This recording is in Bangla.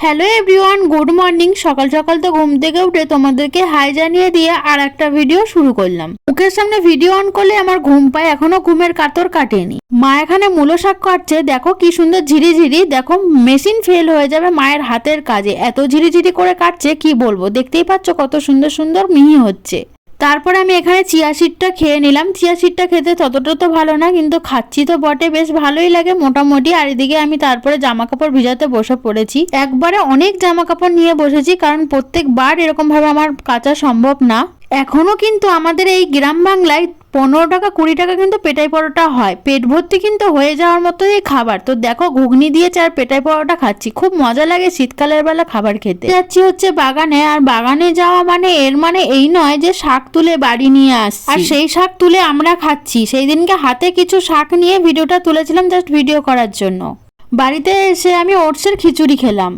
Hello everyone, good morning. সকাল সকাল তো ঘুম থেকে উঠে তোমাদেরকে হাই জানিয়ে দিয়ে আর একটা ভিডিও শুরু করলাম। মুখের সামনে ভিডিও অন করলে আমার ঘুম পায়, এখনো ঘুমের কাতর কাটেনি। মা এখানে মূলো শাক কাটছে, দেখো কি সুন্দর ঝিরিঝিরি। দেখো মেশিন ফেল হয়ে যাবে মায়ের হাতের কাজে, এত ঝিরিঝিরি করে কাটছে কি বলবো। দেখতেই পাচ্ছ কত সুন্দর সুন্দর মিহি হচ্ছে। তারপরে আমি এখানে চিয়া সিডটা খেয়ে নিলাম। চিয়া সিডটা খেতে ততটা তো ভালো না, কিন্তু খাচ্ছি তো বটে, বেশ ভালোই লাগে মোটামুটি। আর এদিকে আমি তারপরে জামা কাপড় ভিজাতে বসে পড়েছি। একবারে অনেক জামা কাপড় নিয়ে বসেছি, কারণ প্রত্যেকবার এরকম ভাবে আমার কাচা সম্ভব না। এখনো কিন্তু আমাদের এই গ্রাম বাংলায় 15 টাকা 20 টাকা কিন্তু পেটাই পরোটা হয়, পেট ভর্তি কিন্তু হয়ে যাওয়ার মতো এই খাবার। তো দেখো ঘুগনি দিয়েছে আর পেটাই পরোটা খাচ্ছি, খুব মজা লাগে শীতকালের বেলা খাবার খেতে। যাচ্ছি হচ্ছে বাগানে, আর বাগানে যাওয়া মানে এর মানে এই নয় যে শাক তুলে বাড়ি নিয়ে আসছি আর সেই শাক তুলে আমরা খাচ্ছি। সেই দিনকে হাতে কিছু শাক নিয়ে ভিডিওটা তুলেছিলাম জাস্ট ভিডিও করার জন্য। বাড়িতে এসে আমি ওটসের খিচুড়ি খেলাম।